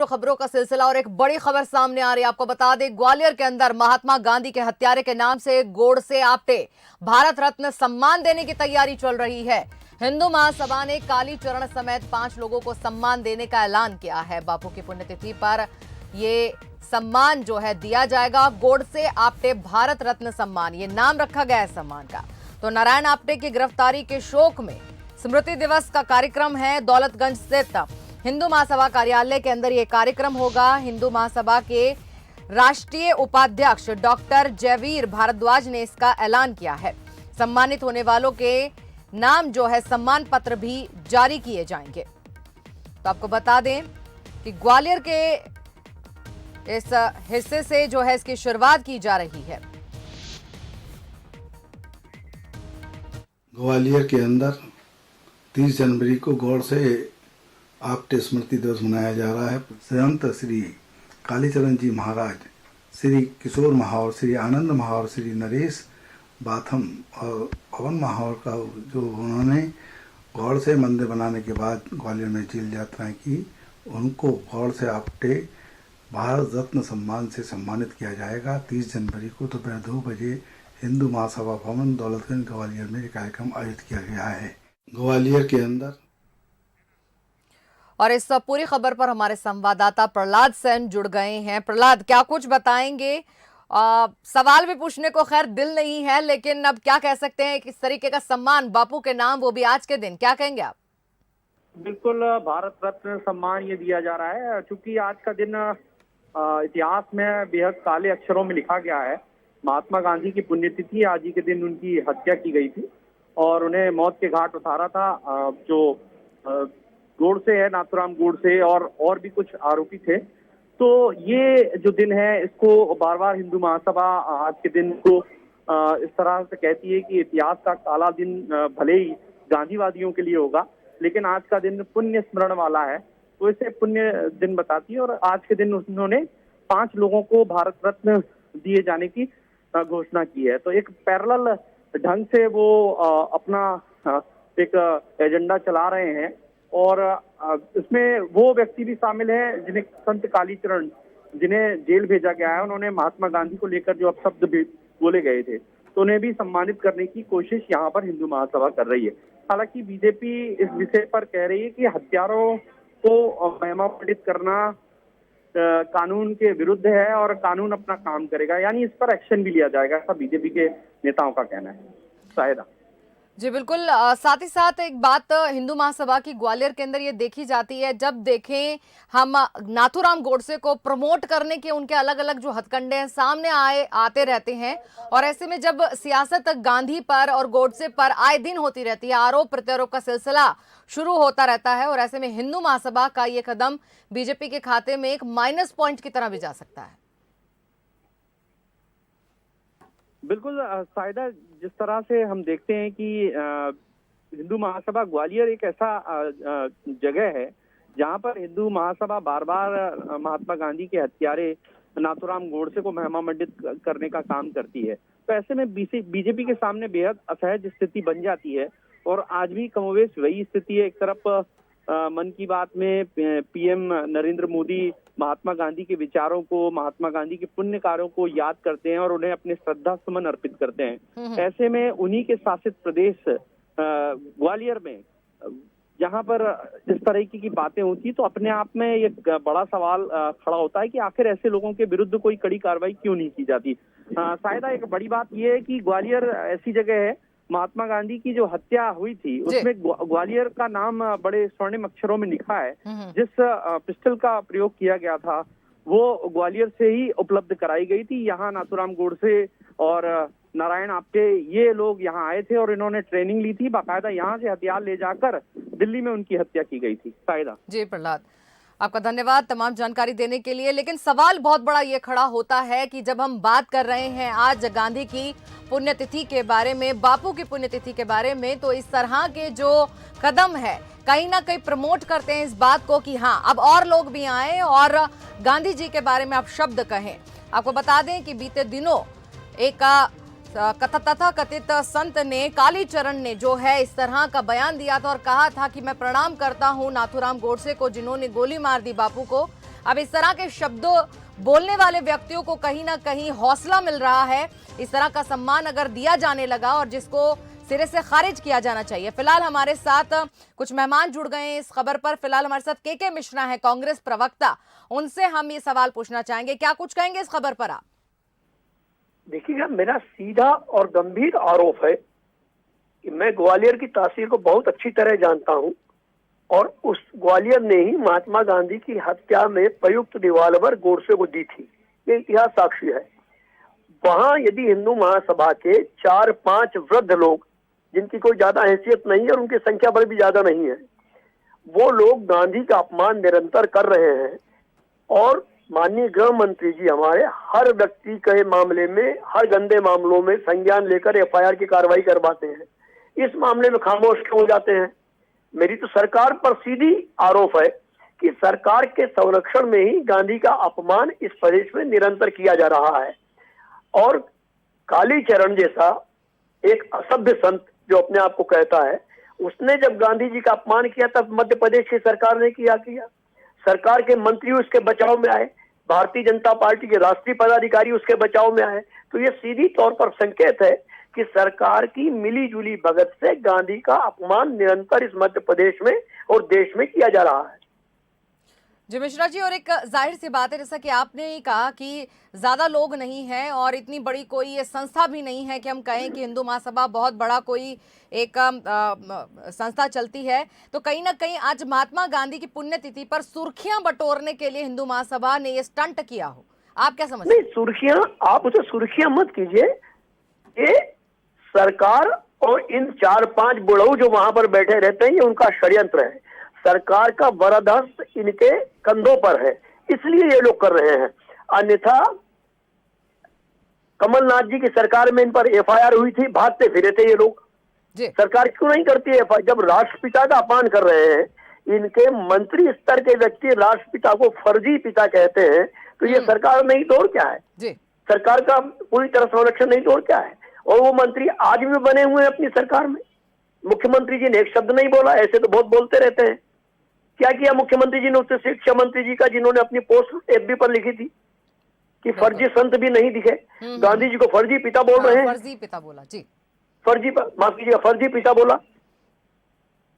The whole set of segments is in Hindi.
तो खबरों का सिलसिला और एक बड़ी खबर सामने आ रही है। आपको बता दें, ग्वालियर के अंदर महात्मा गांधी के हत्यारे के नाम से गोडसे आपटे भारत रत्न सम्मान देने की तैयारी चल रही है। हिंदू महासभा ने कालीचरण समेत 5 लोगों को सम्मान देने का ऐलान किया है। बापू की पुण्यतिथि पर ये सम्मान जो है दिया जाएगा। गोडसे आपटे भारत रत्न सम्मान, ये नाम रखा गया है सम्मान का। तो नारायण आपटे की गिरफ्तारी के शोक में स्मृति दिवस का कार्यक्रम है। दौलतगंज स्थित हिंदू महासभा कार्यालय के अंदर यह कार्यक्रम होगा। हिंदू महासभा के राष्ट्रीय उपाध्यक्ष डॉक्टर जयवीर भारद्वाज ने इसका ऐलान किया है। सम्मानित होने वालों के नाम जो है सम्मान पत्र भी जारी किए जाएंगे। तो आपको बता दें कि ग्वालियर के इस हिस्से से जो है इसकी शुरुआत की जा रही है। ग्वालियर के अंदर 30 जनवरी को गोडसे आपटे स्मृति दिवस मनाया जा रहा है। संत श्री कालीचरण जी महाराज, श्री किशोर महावर, श्री आनंद महावर, श्री नरेश बाथम और पवन महावर का जो उन्होंने गोडसे मंदिर बनाने के बाद ग्वालियर में जेल यात्राएं की, उनको गोडसे आपटे भारत रत्न सम्मान से सम्मानित किया जाएगा। 30 जनवरी को दोपहर 2 बजे हिंदू महासभा भवन दौलतगंज ग्वालियर में एक कार्यक्रम आयोजित किया गया है। ग्वालियर के अंदर और इस पूरी खबर पर हमारे संवाददाता प्रहलाद सेन जुड़ गए हैं। प्रहलाद, क्या कुछ बताएंगे? सवाल भी पूछने को खैर दिल नहीं है, लेकिन अब क्या कह सकते हैं, किस तरीके का सम्मान बापू के नाम, वो भी आज के दिन, क्या कहेंगे आप? बिल्कुल, भारत रत्न सम्मान ये दिया जा रहा है क्योंकि आज का दिन इतिहास में बेहद काले अक्षरों में लिखा गया है। महात्मा गांधी की पुण्यतिथि, आज ही के दिन उनकी हत्या की गई थी और उन्हें मौत के घाट उतारा था। जो गोडसे है, नाथूराम गोडसे, और भी कुछ आरोपी थे। तो ये जो दिन है, इसको बार बार हिंदू महासभा आज के दिन को इस तरह से कहती है कि इतिहास का काला दिन भले ही गांधीवादियों के लिए होगा, लेकिन आज का दिन पुण्य स्मरण वाला है, तो इसे पुण्य दिन बताती है। और आज के दिन उन्होंने 5 लोगों को भारत रत्न दिए जाने की घोषणा की है। तो एक पैरेलल ढंग से वो अपना एक एजेंडा चला रहे हैं और इसमें वो व्यक्ति भी शामिल हैं जिन्हें संत कालीचरण, जिन्हें जेल भेजा गया है। उन्होंने महात्मा गांधी को लेकर जो अपशब्द भी बोले गए थे, तो उन्हें भी सम्मानित करने की कोशिश यहाँ पर हिंदू महासभा कर रही है। हालांकि बीजेपी इस विषय पर कह रही है कि हत्यारों को महिमा मंडित करना कानून के विरुद्ध है और कानून अपना काम करेगा, यानी इस पर एक्शन भी लिया जाएगा, ऐसा बीजेपी के नेताओं का कहना है। शायद जी बिल्कुल। साथ ही साथ एक बात हिंदू महासभा की ग्वालियर के अंदर ये देखी जाती है, जब देखें हम नाथूराम गोडसे को प्रमोट करने के उनके अलग अलग जो हथकंडे हैं सामने आते रहते हैं, और ऐसे में जब सियासत गांधी पर और गोडसे पर आए दिन होती रहती है, आरोप प्रत्यारोप का सिलसिला शुरू होता रहता है, और ऐसे में हिंदू महासभा का ये कदम बीजेपी के खाते में एक माइनस पॉइंट की तरह भी जा सकता है। बिल्कुल सायदा, जिस तरह से हम देखते हैं कि हिंदू महासभा ग्वालियर एक ऐसा जगह है जहां पर हिंदू महासभा बार बार महात्मा गांधी के हत्यारे नाथूराम गोडसे को महिमा मंडित करने का काम करती है। तो ऐसे में बीजेपी के सामने बेहद असहज स्थिति बन जाती है, और आज भी कमोवेश वही स्थिति है। एक तरफ मन की बात में पीएम नरेंद्र मोदी महात्मा गांधी के विचारों को, महात्मा गांधी के पुण्य कार्यों को याद करते हैं और उन्हें अपने श्रद्धा सुमन अर्पित करते हैं। ऐसे में उन्हीं के शासित प्रदेश ग्वालियर में जहां पर इस तरह की बातें होती, तो अपने आप में एक बड़ा सवाल खड़ा होता है कि आखिर ऐसे लोगों के विरुद्ध कोई कड़ी कार्रवाई क्यों नहीं की जाती। शायद एक बड़ी बात यह है कि ग्वालियर ऐसी जगह है, महात्मा गांधी की जो हत्या हुई थी उसमें ग्वालियर का नाम बड़े स्वर्णिम अक्षरों में लिखा है। जिस पिस्टल का प्रयोग किया गया था वो ग्वालियर से ही उपलब्ध कराई गई थी। यहाँ नाथूराम गोडसे और नारायण आपटे ये लोग यहाँ आए थे और इन्होंने ट्रेनिंग ली थी, बाकायदा यहाँ से हथियार ले जाकर दिल्ली में उनकी हत्या की गई थी। शायदा जी प्रहलाद, आपका धन्यवाद तमाम जानकारी देने के लिए। लेकिन सवाल बहुत बड़ा ये खड़ा होता है कि जब हम बात कर रहे हैं आज गांधी की पुण्यतिथि के बारे में, बापू की पुण्यतिथि के बारे में, तो इस तरह के जो कदम है कहीं ना कहीं प्रमोट करते हैं इस बात को कि हाँ अब और लोग भी आए और गांधी जी के बारे में आप शब्द कहें। आपको बता दें कि बीते दिनों एक तथा कथित संत ने, कालीचरण ने जो है इस तरह का बयान दिया था और कहा था कि मैं प्रणाम करता हूं नाथूराम गोडसे को जिन्होंने गोली मार दी बापू को। अब इस तरह के शब्दों बोलने वाले व्यक्तियों को कहीं ना कहीं हौसला मिल रहा है। इस तरह का सम्मान अगर दिया जाने लगा और जिसको सिरे से खारिज किया जाना चाहिए। फिलहाल हमारे साथ कुछ मेहमान जुड़ गए हैं इस खबर पर। फिलहाल हमारे साथ के मिश्रा है, कांग्रेस प्रवक्ता। उनसे हम ये सवाल पूछना चाहेंगे, क्या कुछ कहेंगे इस खबर पर आप? देखिएगा, मेरा सीधा और गंभीर आरोप है कि मैं ग्वालियर की तहसील को बहुत अच्छी तरह जानता हूं और उस ग्वालियर ने ही महात्मा गांधी की हत्या में प्रयुक्त रिवॉल्वर गोडसे को दी थी। ये इतिहास साक्षी है। वहां यदि हिंदू महासभा के 4-5 वृद्ध लोग, जिनकी कोई ज्यादा हैसियत नहीं है और उनकी संख्या बड़ी भी ज्यादा नहीं है, वो लोग गांधी का अपमान निरंतर कर रहे हैं और माननीय गृह मंत्री जी हमारे हर व्यक्ति के मामले में, हर गंदे मामलों में संज्ञान लेकर एफआईआर की कार्रवाई करवाते हैं। इस मामले में खामोश क्यों हो जाते हैं? मेरी तो सरकार पर सीधी आरोप है कि सरकार के संरक्षण में ही गांधी का अपमान इस प्रदेश में निरंतर किया जा रहा है। और कालीचरण जैसा एक असभ्य संत जो अपने आप को कहता है, उसने जब गांधी जी का अपमान किया तब मध्य प्रदेश की सरकार ने किया। सरकार के मंत्री उसके बचाव में आए, भारतीय जनता पार्टी के राष्ट्रीय पदाधिकारी उसके बचाव में आए। तो ये सीधी तौर पर संकेत है कि सरकार की मिली जुली भगत से गांधी का अपमान निरंतर इस मध्य प्रदेश में और देश में किया जा रहा है। जी मिश्रा जी, और एक जाहिर सी बात है, जैसा कि आपने ही कहा कि ज्यादा लोग नहीं हैं और इतनी बड़ी कोई ये संस्था भी नहीं है कि हम कहें कि हिंदू महासभा बहुत बड़ा कोई एक संस्था चलती है। तो कहीं ना कहीं आज महात्मा गांधी की पुण्यतिथि पर सुर्खियां बटोरने के लिए हिंदू महासभा ने ये स्टंट किया हो, आप क्या समझते हैं? नहीं, सुर्खियां, आप उसे सुर्खियां मत कीजिए। ये सरकार और इन 4-5 बुढ़ऊ जो वहां पर बैठे रहते हैं, ये उनका षड्यंत्र है। सरकार का वरदहस्त इनके कंधों पर है, इसलिए ये लोग कर रहे हैं। अन्यथा कमलनाथ जी की सरकार में इन पर एफआईआर हुई थी, भागते फिरे थे ये लोग। सरकार क्यों नहीं करती है एफआईआर? जब राष्ट्रपिता का अपमान कर रहे हैं, इनके मंत्री स्तर के व्यक्ति राष्ट्रपिता को फर्जी पिता कहते हैं, तो ये सरकार नहीं तो और क्या है? सरकार का पूरी तरह संरक्षण नहीं तो और क्या है? और वो मंत्री आज भी बने हुए हैं अपनी सरकार में। मुख्यमंत्री जी ने एक शब्द नहीं बोला, ऐसे तो बहुत बोलते रहते हैं। क्या किया मुख्यमंत्री जी ने उससे शिक्षा मंत्री जी का, जिन्होंने अपनी पोस्ट एफबी पर लिखी थी कि फर्जी संत भी नहीं दिखे, गांधी जी को फर्जी पिता बोल रहे हैं। फर्जी पिता बोला जी, फर्जी, माफ कीजिएगा, फर्जी पिता बोला।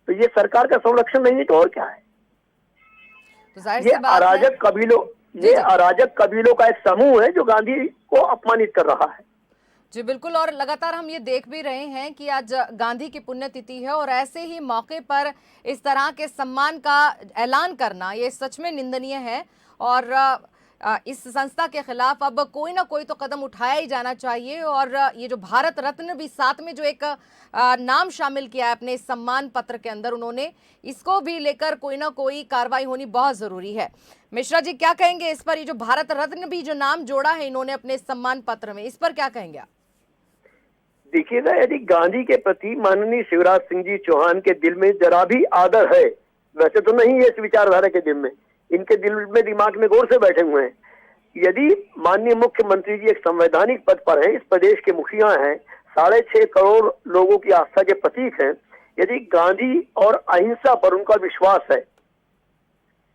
तो ये सरकार का संरक्षण नहीं है तो और क्या है? तो ये अराजक कबीलों, ये अराजक कबीलों का एक समूह है जो गांधी को अपमानित कर रहा है। जी बिल्कुल, और लगातार हम ये देख भी रहे हैं कि आज गांधी की पुण्यतिथि है और ऐसे ही मौके पर इस तरह के सम्मान का ऐलान करना ये सच में निंदनीय है। और इस संस्था के खिलाफ अब कोई ना कोई तो कदम उठाया ही जाना चाहिए। और ये जो भारत रत्न भी साथ में जो एक नाम शामिल किया है अपने सम्मान पत्र के अंदर उन्होंने, इसको भी लेकर कोई ना कोई कार्रवाई होनी बहुत जरूरी है। मिश्रा जी क्या कहेंगे इस पर? ये जो भारत रत्न भी जो नाम जोड़ा है इन्होंने अपने सम्मान पत्र में, इस पर क्या कहेंगे आप? देखिएगा, यदि गांधी के प्रति माननीय शिवराज सिंह जी चौहान के दिल में जरा भी आदर है, वैसे तो नहीं है इस विचारधारा के दिल में, इनके दिल में दिमाग में गौर से बैठे हुए हैं। यदि माननीय मुख्यमंत्री जी एक संवैधानिक पद पर हैं, इस प्रदेश के मुखिया हैं, 6.5 करोड़ लोगों की आस्था के प्रतीक हैं, यदि गांधी और अहिंसा पर उनका विश्वास है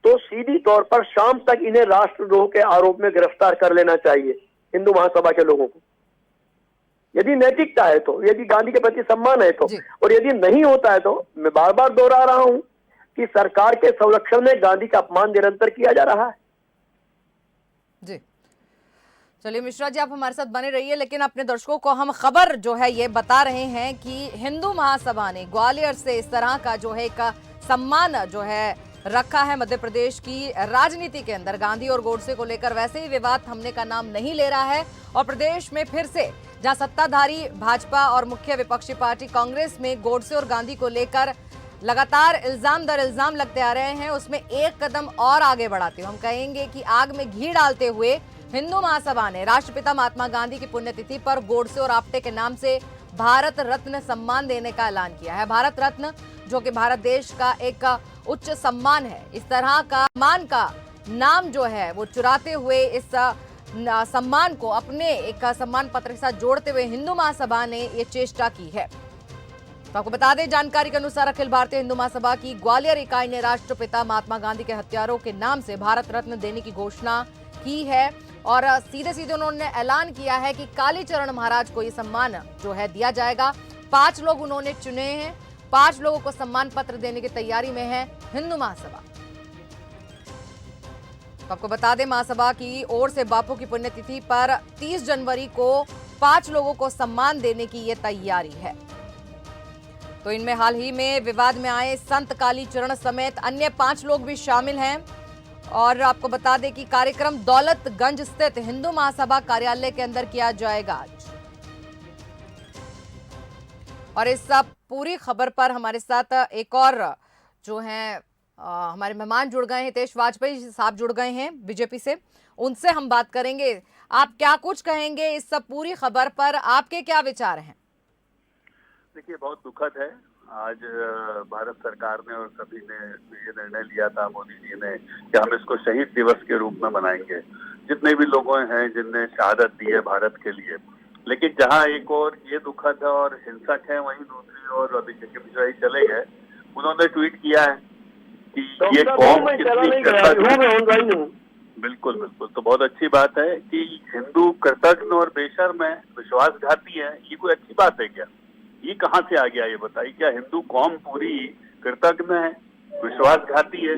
तो सीधी तौर पर शाम तक इन्हें राष्ट्रद्रोह के आरोप में गिरफ्तार कर लेना चाहिए हिंदू महासभा के लोगों को, यदि नैतिकता है तो, यदि गांधी के प्रति सम्मान है तो। और यदि नहीं होता है तो मैं बार बार दोहरा रहा हूं कि सरकार के संरक्षण में गांधी का अपमान निरंतर किया जा रहा है। जी चलिए मिश्रा जी, आप हमारे साथ बने रहिए, लेकिन अपने दर्शकों को हम खबर जो है ये बता रहे हैं कि हिंदू महासभा ने ग्वालियर से इस तरह का जो है एक सम्मान जो है रखा है मध्य प्रदेश की राजनीति के अंदर। गांधी और गोडसे को लेकर वैसे ही विवाद थमने का नाम नहीं ले रहा है और प्रदेश में फिर से जहां सत्ताधारी भाजपा और मुख्य विपक्षी पार्टी कांग्रेस में गोडसे और गांधी को लेकर लगातार इल्जाम दर इल्जाम लगते आ रहे हैं, उसमें एक कदम और आगे बढ़ाते हुए हम कहेंगे कि आग में घी डालते हुए हिंदू महासभा ने राष्ट्रपिता महात्मा गांधी की पुण्यतिथि पर गोडसे और आप्टे के नाम से भारत रत्न सम्मान देने का ऐलान किया है। भारत रत्न जो कि भारत देश का एक उच्च सम्मान है, इस तरह का सम्मान का नाम जो है वो चुराते हुए इस सम्मान को अपने एक सम्मान पत्र के साथ जोड़ते हुए हिंदू महासभा ने ये चेष्टा की है। तो आपको बता दें, जानकारी के अनुसार अखिल भारतीय हिंदू महासभा की ग्वालियर इकाई ने राष्ट्रपिता महात्मा गांधी के हत्यारों के नाम से भारत रत्न देने की घोषणा की है और सीधे सीधे उन्होंने ऐलान किया है कि कालीचरण महाराज को ये सम्मान जो है दिया जाएगा। 5 लोग उन्होंने चुने हैं, 5 लोगों को सम्मान पत्र देने की तैयारी में है हिंदू महासभा। तो आपको बता दें, महासभा की ओर से बापू की पुण्यतिथि पर 30 जनवरी को 5 लोगों को सम्मान देने की ये तैयारी है। तो इनमें हाल ही में विवाद में आए संत कालीचरण समेत अन्य 5 लोग भी शामिल हैं। और आपको बता दें कि कार्यक्रम दौलतगंज स्थित हिंदू महासभा कार्यालय के अंदर किया जाएगा आज। और इस पूरी खबर पर हमारे साथ एक और जो है हमारे मेहमान जुड़ गए हैं, हितेश वाजपेयी साहब जुड़ गए हैं बीजेपी से, उनसे हम बात करेंगे। आप क्या कुछ कहेंगे इस सब पूरी खबर पर, आपके क्या विचार हैं? देखिए, बहुत दुखद है। आज भारत सरकार ने और सभी ने ये निर्णय लिया था, मोदी जी ने, कि हम इसको शहीद दिवस के रूप में मनाएंगे। जितने भी लोगों हैं जिनने शहादत दी है भारत के लिए, लेकिन जहां एक और ये दुखद है और हिंसक है, वहीं दूसरी ओर अभिषेक मिश्रा जी चले गए। उन्होंने ट्वीट किया है कि ये कौम बिल्कुल बिल्कुल, तो बहुत अच्छी बात है कि हिंदू कृतज्ञ और बेशर्म है, विश्वासघाती है। ये कोई अच्छी बात है क्या? ये कहाँ से आ गया ये बताइए? क्या हिंदू कौम पूरी कृतज्ञ है, विश्वासघाती है,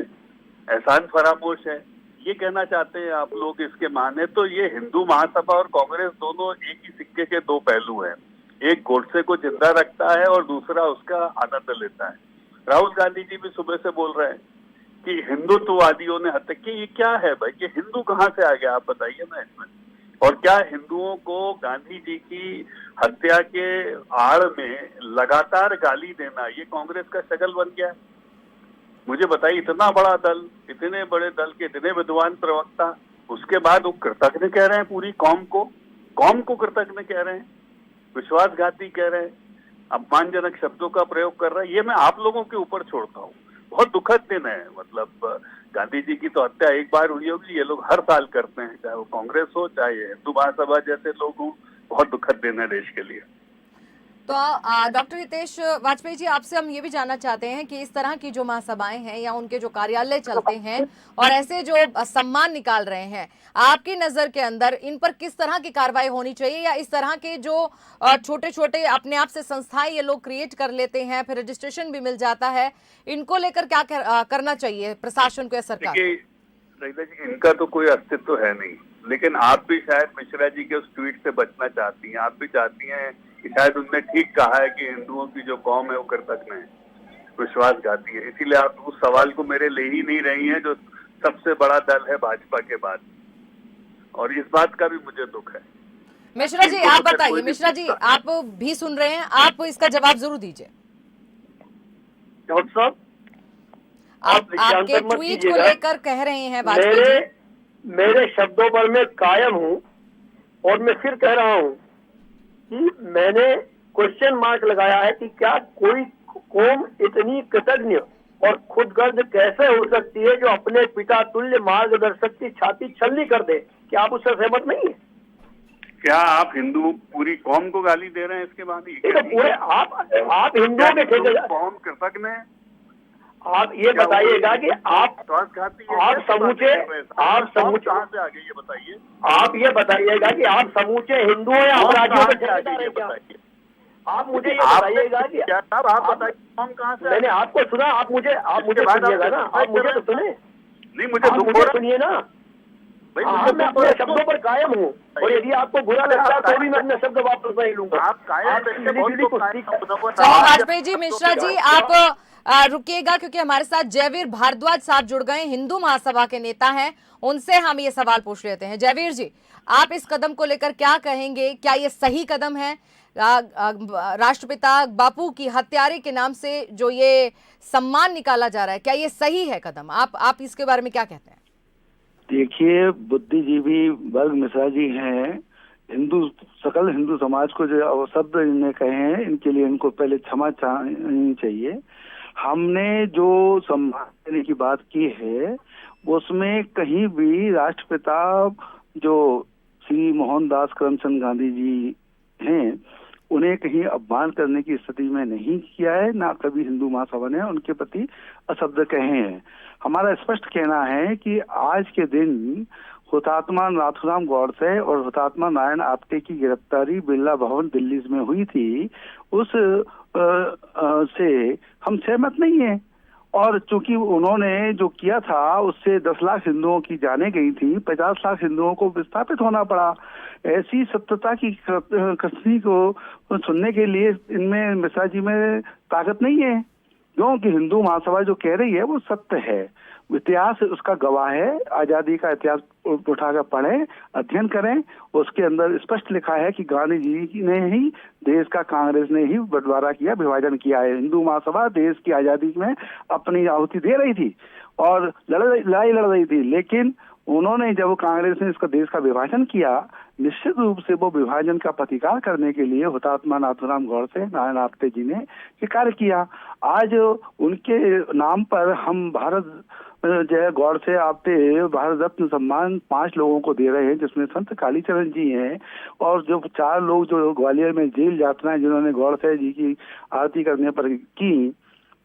एहसान फरामोश है? ये कहना चाहते हैं आप लोग? इसके माने तो ये हिंदू महासभा और कांग्रेस दोनों एक ही सिक्के के 2 पहलू हैं। एक गोडसे को जिंदा रखता है और दूसरा उसका आनंद लेता है। राहुल गांधी जी भी सुबह से बोल रहे हैं कि हिंदुत्ववादियों ने हत्या की। ये क्या है भाई? ये हिंदू कहाँ से आ गया, आप बताइए ना इसमें। और क्या हिंदुओं को गांधी जी की हत्या के आड़ में लगातार गाली देना ये कांग्रेस का शगल बन गया? मुझे बताइए, इतना बड़ा दल, इतने बड़े दल के इतने विद्वान प्रवक्ता, उसके बाद वो कृतज्ञ कह रहे हैं पूरी कौम को कृतज्ञ कह रहे हैं, विश्वासघाती कह रहे हैं, अपमानजनक शब्दों का प्रयोग कर रहे हैं। ये मैं आप लोगों के ऊपर छोड़ता हूँ। बहुत दुखद दिन है। मतलब गांधी जी की तो हत्या एक बार हुई होगी, ये लोग हर साल करते हैं, चाहे वो कांग्रेस हो चाहे हिंदू महासभा जैसे लोग हों। बहुत दुखद दिन है देश के लिए। तो डॉक्टर हितेश वाजपेयी जी, आपसे हम ये भी जानना चाहते हैं कि इस तरह की जो महासभाएं हैं या उनके जो कार्यालय चलते हैं और ऐसे जो सम्मान निकाल रहे हैं, आपकी नजर के अंदर इन पर किस तरह की कार्रवाई होनी चाहिए? या इस तरह के जो छोटे छोटे अपने आप से संस्थाएं ये लोग क्रिएट कर लेते हैं, फिर रजिस्ट्रेशन भी मिल जाता है, इनको लेकर क्या करना चाहिए प्रशासन को या सरकार? देखिए, इनका तो कोई अस्तित्व है नहीं, लेकिन आप भी शायद मिश्रा जी के उस ट्वीट से बचना चाहती हैं। आप भी चाहती हैं कि शायद उनने ठीक कहा है कि हिंदुओं की जो कौम है वो कृतज्ञ है, विश्वासघाती है। इसीलिए आप उस सवाल को मेरे ले ही नहीं रही हैं जो सबसे बड़ा दल है भाजपा के बाद, और इस बात का भी मुझे दुख है। मिश्रा जी आप बताइए, मिश्रा जी आप भी सुन रहे हैं, आप इसका जवाब जरूर दीजिए। डॉक्टर साहब, आपके ट्वीट को लेकर कह रहे हैं वाजपेयी जी, मेरे शब्दों पर मैं कायम हूँ और मैं फिर कह रहा हूँ कि मैंने क्वेश्चन मार्क लगाया है कि क्या कोई कौम इतनी कृतज्ञ और खुदगर्ज कैसे हो सकती है जो अपने पिता तुल्य मार्गदर्शक की छाती छलनी कर दे? क्या आप उससे सहमत नहीं है? क्या आप हिंदू पूरी कौम को गाली दे रहे हैं इसके बाद? तो पूरे आप हिंदुओं के ठेकेदार, कौम कृतज्ञ है? आप ये बताइएगा कि आप समूचे कहाँ से आ गए ये बताइए? आप ये बताइएगा कि आप समूचे हिंदुओं या अपराधियों के ठेकेदार हैं क्या? आप मुझे ये बताइएगा कि आप बताइए कौम कहाँ से? मैंने आपको सुना, आप मुझे सुनिएगा ना, आप मुझे तो सुने नहीं, मुझे सुनिए ना। मैं अपने शब्दों पर कायम हूँ और यदि आपको बुरा लगता है तो भी मैं अपने शब्द वापस नहीं लूंगा। आप वाजपेयी जी, मिश्रा जी आप रुकिएगा, क्योंकि हमारे साथ जयवीर भारद्वाज साहब जुड़ गए, हिंदू महासभा के नेता हैं, उनसे हम ये सवाल पूछ लेते हैं। जयवीर जी, आप इस कदम को लेकर क्या कहेंगे? क्या ये सही कदम है? राष्ट्रपिता बापू की हत्यारे के नाम से जो ये सम्मान निकाला जा रहा है, क्या ये सही है कदम? आप इसके बारे में क्या कहते हैं? देखिए, बुद्धिजीवी वर्ग मिश्रा जी हैं, सकल हिंदू समाज को जो शब्द इन्हें कहे हैं, इनके लिए इनको पहले क्षमा चाहनी चाहिए। हमने जो सम्मान देने की बात की है उसमें कहीं भी राष्ट्रपिता जो श्री मोहनदास करमचंद गांधी जी हैं उन्हें कहीं अपमान करने की स्थिति में नहीं किया है, ना कभी हिंदू महासभा ने उनके प्रति अशब्द कहे हैं। हमारा स्पष्ट कहना है कि आज के दिन हुतात्मा नाथूराम गौडसे और हुतात्मा नारायण आप्टे की गिरफ्तारी बिरला भवन दिल्ली में हुई थी, उस से हम सहमत नहीं है। और चूंकि उन्होंने जो किया था उससे 10 लाख हिंदुओं की जाने गई थी, 50 लाख हिंदुओं को विस्थापित होना पड़ा। ऐसी सत्यता की कथनी को सुनने के लिए इनमें मिश्रा जी में ताकत नहीं है, क्योंकि हिंदू महासभा जो कह रही है वो सत्य है, इतिहास उसका गवाह है। आजादी का इतिहास उठाकर पढ़ें, अध्ययन करें, उसके अंदर स्पष्ट लिखा है कि गांधी जी ने ही देश का, कांग्रेस ने ही बंटवारा किया, विभाजन किया है। हिंदू महासभा देश की आजादी में अपनी आहुति दे रही थी और लड़ाई लड़ रही थी, लेकिन उन्होंने जब कांग्रेस ने इसका देश का विभाजन किया, निश्चित रूप से वो विभाजन का प्रतिकार करने के लिए हुतात्मा नाथूराम गौडसे, नारायण आप्टे जी ने ये कार्य किया। आज उनके नाम पर हम भारत जय गौडसे आप्टे भारत रत्न सम्मान 5 लोगों को दे रहे हैं, जिसमें संत कालीचरण जी हैं और जो 4 लोग जो ग्वालियर में जेल यात्राएं जिन्होंने गौडसे जी की आरती करने पर की,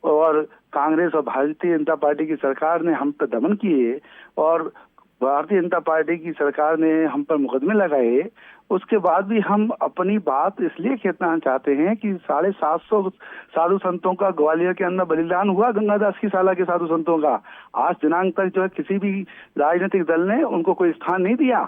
और कांग्रेस और भारतीय जनता पार्टी की सरकार ने हम पर दमन किए और भारतीय जनता पार्टी की सरकार ने हम पर मुकदमे लगाए, उसके बाद भी हम अपनी बात इसलिए कहना चाहते हैं कि 750 साधु संतों का ग्वालियर के अंदर बलिदान हुआ, गंगादास की साला के साधु संतों का। आज दिनांक तक जो है किसी भी राजनीतिक दल ने उनको कोई स्थान नहीं दिया,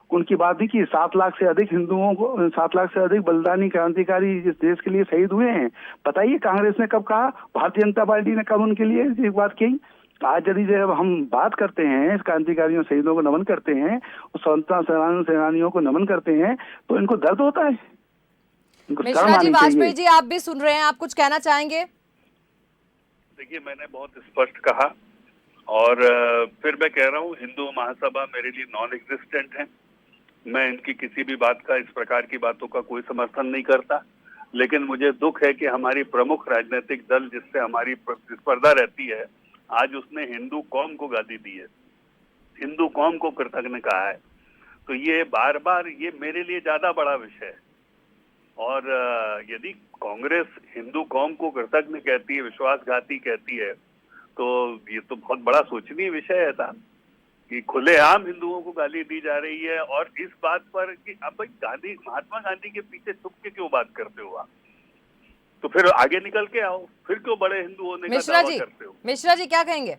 उनकी बात भी की। 7 लाख से अधिक हिंदुओं को, 7 लाख से अधिक बलिदानी क्रांतिकारी इस देश के लिए शहीद हुए हैं। बताइए कांग्रेस ने कब कहा, भारतीय जनता पार्टी ने कब उनके लिए एक बात कही? आज यदि जब हम बात करते हैं क्रांतिकारियों शहीदों को नमन करते हैं, स्वतंत्रता सेनानियों को नमन करते हैं, तो इनको दर्द होता है। मिश्रा जी, वाजपेयी जी आप भी सुन रहे हैं, आप कुछ कहना चाहेंगे? देखिए, मैंने बहुत स्पष्ट कहा और फिर मैं कह रहा हूँ, हिंदू महासभा मेरे लिए नॉन एग्जिस्टेंट है। मैं इनकी किसी भी बात का, इस प्रकार की बातों का कोई समर्थन नहीं करता, लेकिन मुझे दुख है कि हमारी प्रमुख राजनीतिक दल जिससे हमारी प्रतिस्पर्धा रहती है, आज उसने हिंदू कौम को गाली दी है, हिंदू कौम को कृतज्ञ कहा है। तो ये बार बार, ये मेरे लिए ज्यादा बड़ा विषय है। और यदि कांग्रेस हिंदू कौम को कृतज्ञ कहती है, विश्वासघाती कहती है, तो ये तो बहुत बड़ा सोचनीय विषय है था कि खुलेआम हिंदुओं को गाली दी जा रही है। और इस बात पर कि अब भाई गांधी, महात्मा गांधी के पीछे छुप के क्यों बात करते हो आप? तो फिर आगे निकल के आओ, फिर क्यों बड़े हिंदू होने का दावा करते हो? मिश्रा जी क्या कहेंगे?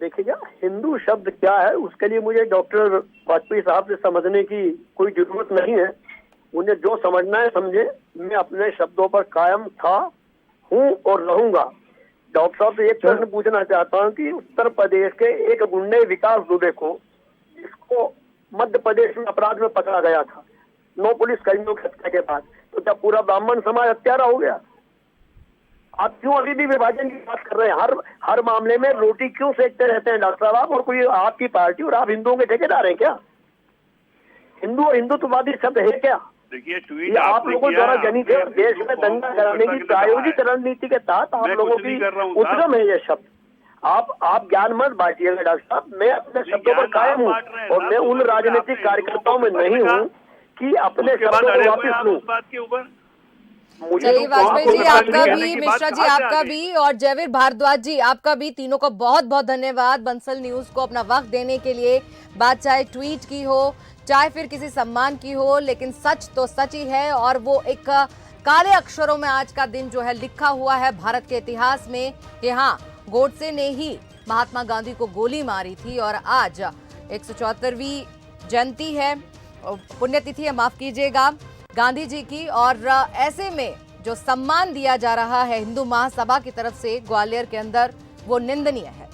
देखिएगा, हिंदू शब्द क्या है उसके लिए मुझे डॉक्टर वाजपेयी साहब से समझने की कोई जरूरत नहीं है। उन्हें जो समझना है समझे। मैं अपने शब्दों पर कायम था, हूँ और रहूंगा। डॉक्टर साहब से एक प्रश्न पूछना चाहता हूँ कि उत्तर प्रदेश के एक गुंडे विकास दुबे को, इसको मध्य प्रदेश में अपराध में पकड़ा गया था 9 पुलिस कर्मियों की हत्या के बाद, तो क्या पूरा ब्राह्मण समाज हत्यारा हो गया? आप क्यों अभी भी विभाजन की बात कर रहे हैं? हर मामले में रोटी क्यों सेकते रहते हैं डॉक्टर साहब आप? और कोई आपकी पार्टी और आप हिंदुओं के ठेकेदार हैं क्या? हिंदू और हिंदुत्ववादी शब्द है क्या? देखिए, ट्वीट आप लोगों द्वारा जनित है, देश में दंगा कराने की प्रायोजित रणनीति के तहत आप लोगों की उद्यम है ये शब्द। आप ज्ञान मत बांटिएगा डॉक्टर साहब। मैं अपने शब्दों पर कायम हूँ और मैं उन राजनीतिक कार्यकर्ताओं में नहीं हूँ कि अपने शब्दों को वापिस लूं। चलिए वाजपेयी जी आपका भी, मिश्रा जी आपका भी, और जयवीर भारद्वाज जी आपका भी, तीनों का बहुत बहुत धन्यवाद बंसल न्यूज को अपना वक्त देने के लिए। बात चाहे ट्वीट की हो, चाहे फिर किसी सम्मान की हो, लेकिन सच तो सच ही है और वो एक काले अक्षरों में आज का दिन जो है लिखा हुआ है भारत के इतिहास में कि हाँ, गोडसे ने ही महात्मा गांधी को गोली मारी थी। और आज 174वीं जयंती है, पुण्यतिथि है, माफ कीजिएगा, गांधी जी की। और ऐसे में जो सम्मान दिया जा रहा है हिंदू महासभा की तरफ से ग्वालियर के अंदर, वो निंदनीय है।